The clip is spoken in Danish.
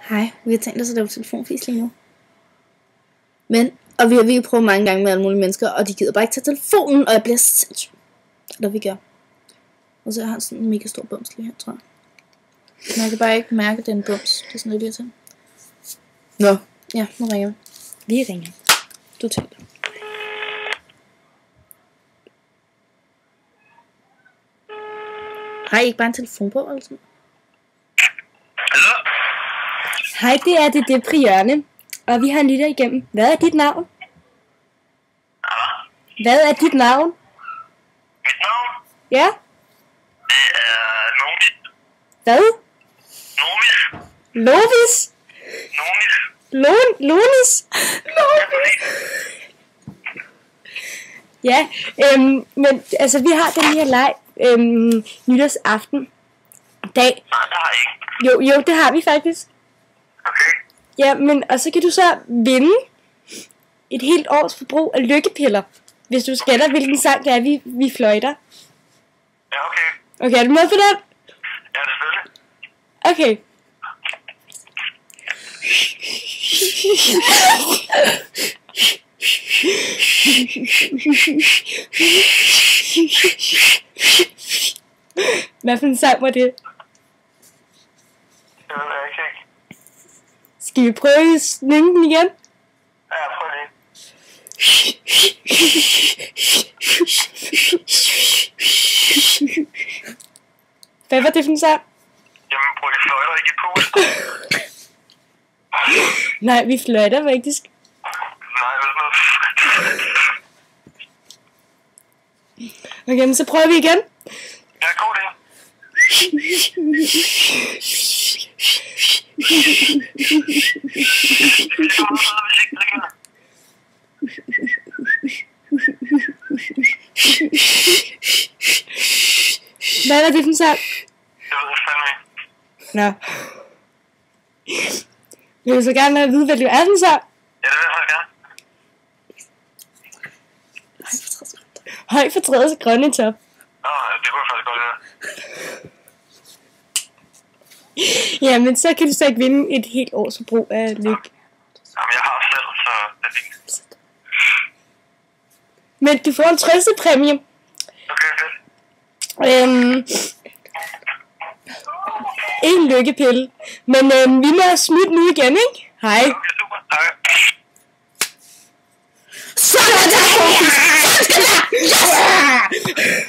Hej, vi har tænkt os at lave telefonfis lige nu. Og vi har prøvet mange gange med alle mulige mennesker, og de gider bare ikke tage telefonen, og jeg bliver sindssyg. Eller vi gør. Og så har han sådan en mega stor bums lige her, tror jeg. Men jeg kan bare ikke mærke, at det er en bums. Det er sådan lidt irriterende. Nå. Ja, nu ringer vi. Vi ringer. Du taler. Har I ikke bare en telefon på, eller sådan? Hallo? Hej, det er Priørne, og vi har en lytter igennem. Hvad er dit navn? Hvad er dit navn? Mit navn? Ja? Det er Nomis. Hvad? Nomis. Lovis? Nomis. Lonis? Ja, men altså vi har den her leg nytårsaften dag. Nej, det har jeg ikke. Jo, det har vi faktisk. Okay. Ja, men og så kan du så vinde et helt års forbrug af lykkepiller, hvis du skætter, hvilken sang det er, vi fløjter. Ja, okay. Okay, er du med på den? Ja, selvfølgelig. Okay. Hvad for en sang var det? Det ved jeg ikke. Skal vi prøve at synge den igen? Ja, prøv lige. Hvad var det for en sang? Jamen, prøv lige fløjter ikke i pose. Nej, vi fløjter faktisk. Nej, det er noget. Okay, men så prøver vi igen. Ja, god det. Hvad var det for en sang? Det ved jeg fandme ikke. Nå. Jeg vil så gerne have at vide, hvad det er for en sang. Ja, det vil jeg gerne. Høj for træets grønne top. Nå, det kunne jeg faktisk godt høre. Ja, men så kan du så ikke vinde et helt års forbrug af lykke. Jamen, jeg har selv, så det er fint. Men du får en trøstepræmie. Okay, fedt. En lykkepille. Men vi må smutte nu igen, ikke? Hej. Okay, super. Hej. Sådan er det! Sådan skal det! Yes!